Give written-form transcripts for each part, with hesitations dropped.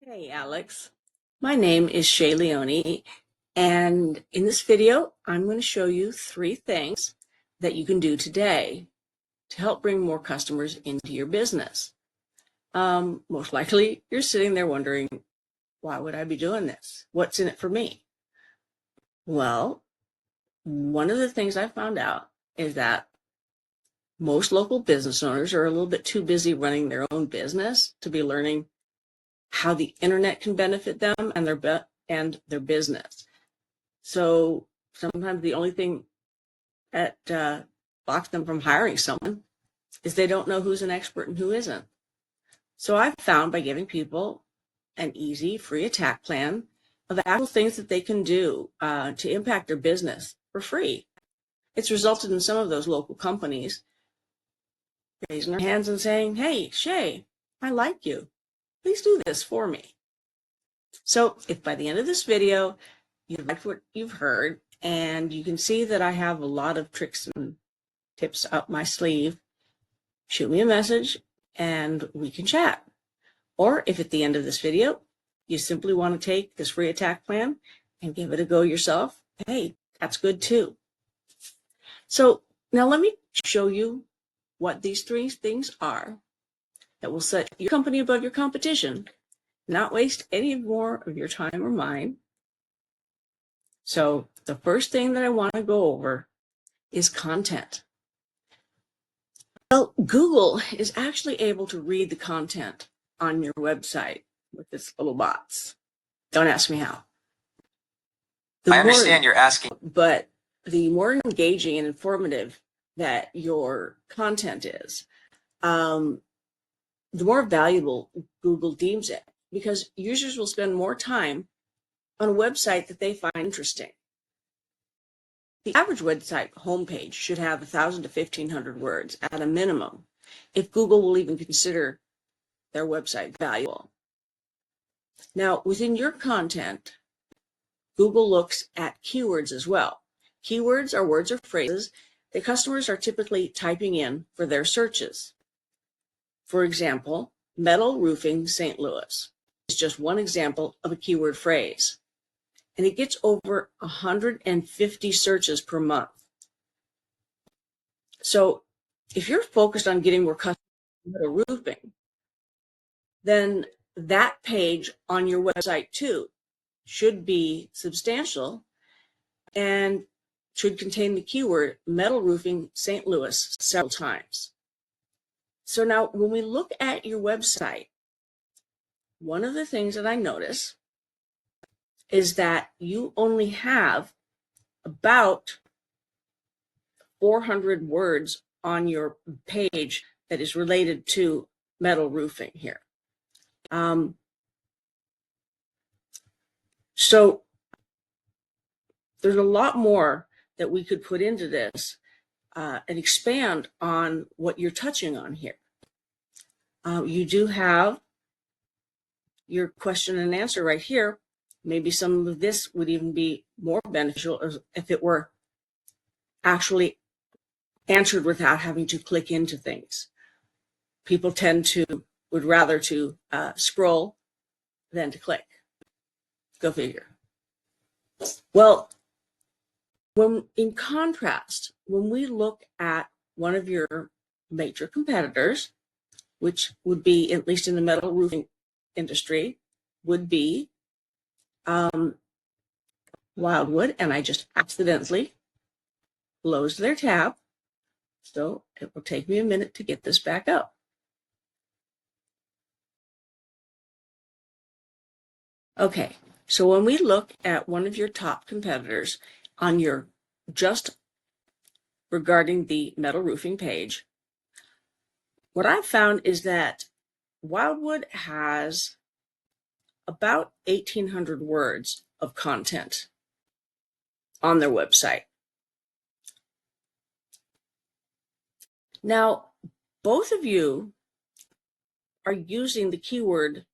Hey Alex, my name is Shay Leone, and in this video I'm going to show you 3 things that you can do today to help bring more customers into your business. Most likely you're sitting there wondering, why would I be doing this? What's in it for me? Well, one of the things I found out is that most local business owners are a little bit too busy running their own business to be learning how the internet can benefit them and their business. So sometimes the only thing that blocks them from hiring someone is they don't know who's an expert and who isn't. So I've found by giving people an easy, free attack plan of actual things that they can do to impact their business for free. It's resulted in some of those local companies raising their hands and saying, "Hey, Shay, I like you. Please do this for me." So if by the end of this video you liked what you've heard and you can see that I have a lot of tricks and tips up my sleeve, shoot me a message and we can chat. Or if at the end of this video you simply want to take this free attack plan and give it a go yourself, hey, that's good too. So now let me show you what these 3 things are that will set your company above your competition, not waste any more of your time or mine. So the first thing that I want to go over is content. Well, Google is actually able to read the content on your website with its little bots. Don't ask me how. I understand you're asking. But the more engaging and informative that your content is, the more valuable Google deems it, because users will spend more time on a website that they find interesting. The average website homepage should have 1,000 to 1,500 words at a minimum, if Google will even consider their website valuable. Now, within your content, Google looks at keywords as well. Keywords are words or phrases that customers are typically typing in for their searches. For example, metal roofing St. Louis is just one example of a keyword phrase, and it gets over 150 searches per month. So if you're focused on getting more customers into roofing, then that page on your website too should be substantial and should contain the keyword metal roofing St. Louis several times. So now when we look at your website, one of the things that I notice is that you only have about 400 words on your page that is related to metal roofing here. So there's a lot more that we could put into this and expand on what you're touching on here. You do have your question and answer right here. Maybe some of this would even be more beneficial if it were actually answered without having to click into things. People would rather to scroll than to click. Go figure. Well, in contrast, when we look at one of your major competitors, which would be, at least in the metal roofing industry, would be Wildwood, and I just accidentally closed their tab, so it will take me a minute to get this back up. Okay, so when we look at one of your top competitors on your just regarding the metal roofing page, what I've found is that Wildwood has about 1,800 words of content on their website. Now, both of you are using the keyword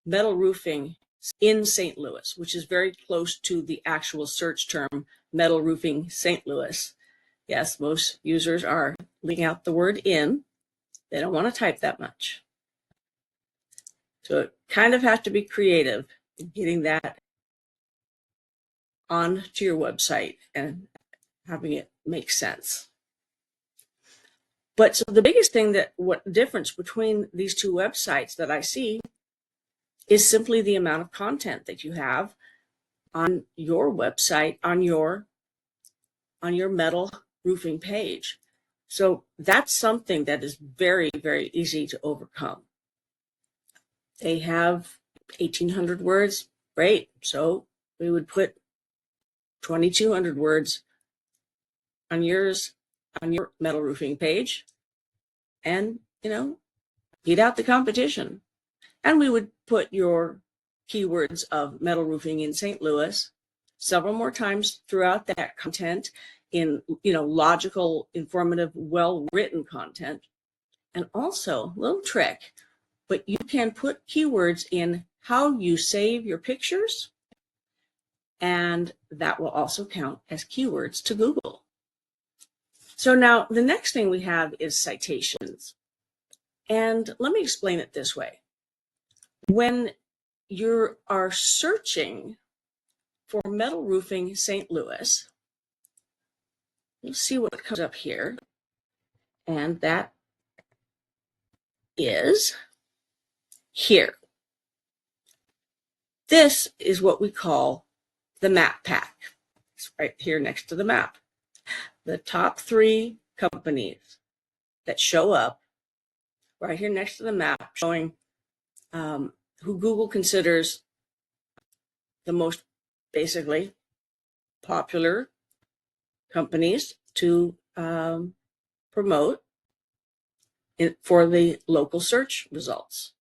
metal roofing in St. Louis, which is very close to the actual search term metal roofing St. Louis. Yes, most users are leaving out the word in. They don't want to type that much. So it kind of has to be creative in getting that onto your website and having it make sense. But so the biggest thing what difference between these two websites that I see is simply the amount of content that you have on your website, on your metal roofing page. So that's something that is very, very easy to overcome. They have 1,800 words, great. So we would put 2,200 words on yours, on your metal roofing page, and, beat out the competition. And we would put your keywords of metal roofing in St. Louis several more times throughout that content in, logical, informative, well-written content. And also, little trick, but you can put keywords in how you save your pictures, and that will also count as keywords to Google. So now the next thing we have is citations. And let me explain it this way. When you are searching for metal roofing St. Louis, you'll see what comes up here. And that is here. This is what we call the map pack. It's right here next to the map. The top 3 companies that show up right here next to the map, showing who Google considers the most basically popular companies to promote for the local search results.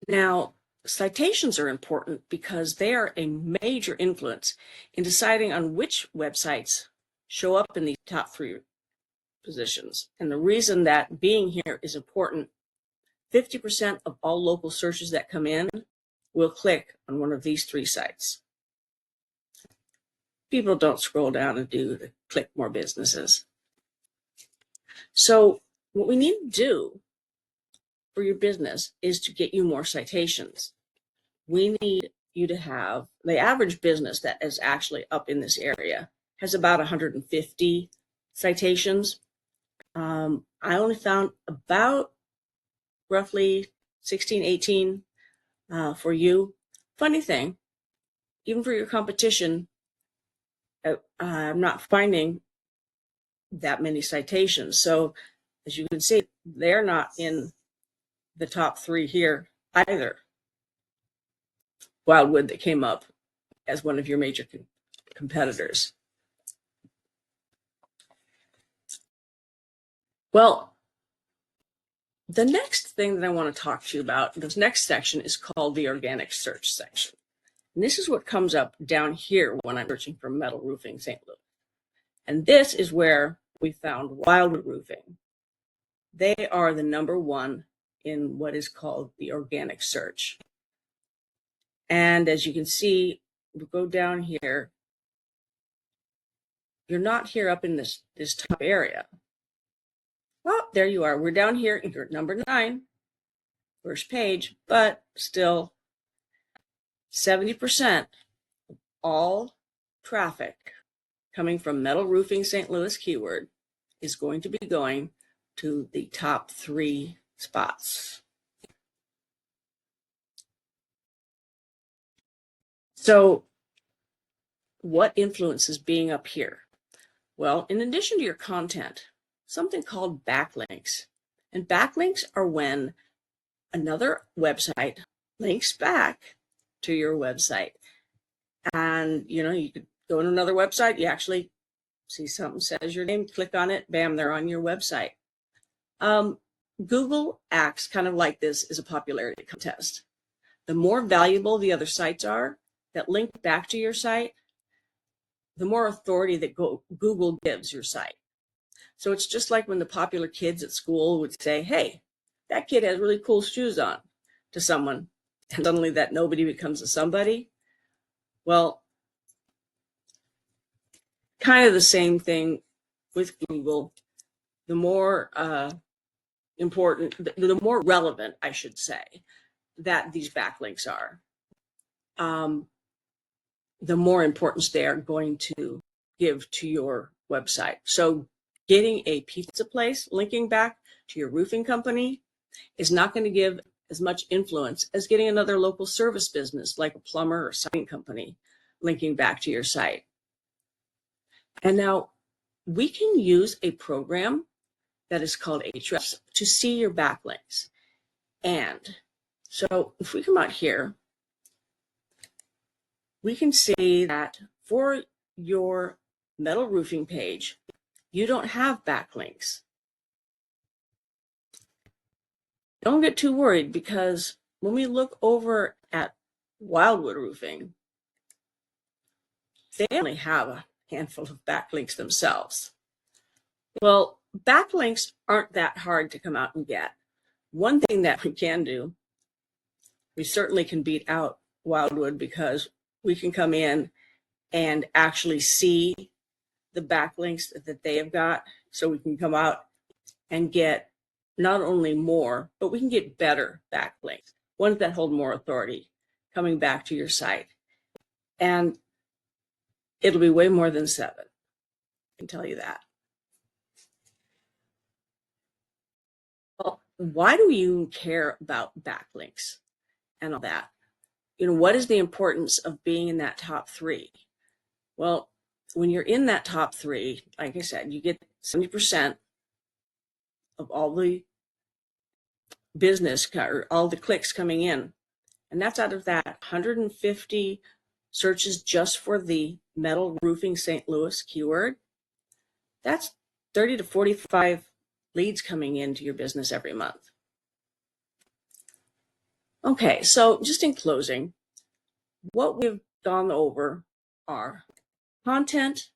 Now, citations are important because they are a major influence in deciding on which websites show up in the top 3 positions. And the reason that being here is important, 50% of all local searches that come in will click on one of these 3 sites. People don't scroll down and do the click more businesses. So what we need to do for your business is to get you more citations. We need you to have, the average business that is actually up in this area has about 150 citations. I only found about roughly 16, 18 for you. Funny thing, even for your competition, I'm not finding that many citations. So as you can see, they're not in the top 3 here either. Wildwood that came up as one of your major competitors. Well, the next thing that I want to talk to you about, this next section is called the organic search section. And this is what comes up down here when I'm searching for metal roofing St. Louis. And this is where we found Wildwood Roofing. They are the #1 in what is called the organic search. And as you can see, we go down here, you're not here up in this top area. Well, there you are. We're down here, you're at #9, first page, but still 70% all traffic coming from metal roofing St. Louis keyword is going to be going to the top 3 spots. So what influences being up here? Well, in addition to your content, something called backlinks. And backlinks are when another website links back to your website. And, you could go to another website, you actually see something says your name, click on it, bam, they're on your website. Google acts kind of like this is a popularity contest. The more valuable the other sites are that link back to your site, the more authority that Google gives your site. So it's just like when the popular kids at school would say, hey, that kid has really cool shoes on to someone, and suddenly that nobody becomes a somebody. Well, kind of the same thing with Google. The more important, the more relevant, I should say, that these backlinks are, the more importance they are going to give to your website. So getting a pizza place linking back to your roofing company is not going to give as much influence as getting another local service business like a plumber or siding company linking back to your site. And now we can use a program that is called Ahrefs to see your backlinks. And so if we come out here, we can see that for your metal roofing page, you don't have backlinks. Don't get too worried, because when we look over at Wildwood Roofing, they only have a handful of backlinks themselves. Well, backlinks aren't that hard to come out and get. One thing that we can do, we certainly can beat out Wildwood, because we can come in and actually see the backlinks that they have got. So we can come out and get not only more, but we can get better backlinks, ones that hold more authority coming back to your site. And it'll be way more than 7. I can tell you that. Well, why do you care about backlinks and all that? What is the importance of being in that top 3? Well, when you're in that top 3, like I said, you get 70% of all the business, or all the clicks coming in. And that's out of that 150 searches just for the metal roofing St. Louis keyword. That's 30 to 45 leads coming into your business every month. Okay, so just in closing, what we've gone over are content.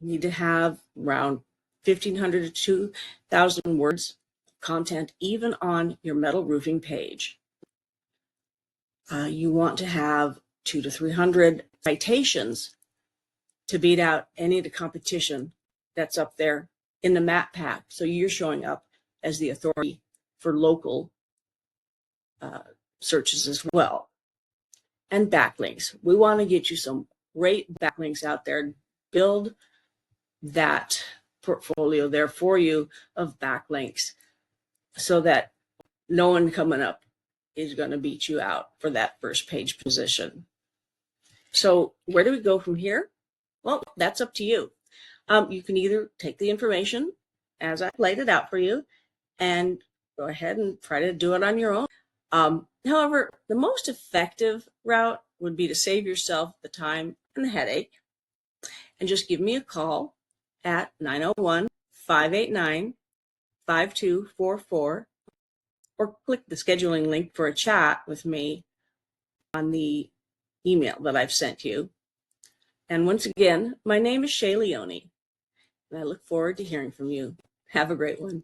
You need to have around 1,500 to 2,000 words of content, even on your metal roofing page. You want to have 200 to 300 citations to beat out any of the competition that's up there in the map pack. So you're showing up as the authority for local searches as well. And backlinks. We want to get you some great backlinks out there. Build that portfolio there for you of backlinks, so that no one coming up is going to beat you out for that first page position. So where do we go from here? Well, that's up to you. You can either take the information as I laid it out for you and go ahead and try to do it on your own. However, the most effective route would be to save yourself the time and the headache and just give me a call at 901-589-5244, or click the scheduling link for a chat with me on the email that I've sent you. And once again, my name is Shay Leone, and I look forward to hearing from you. Have a great one.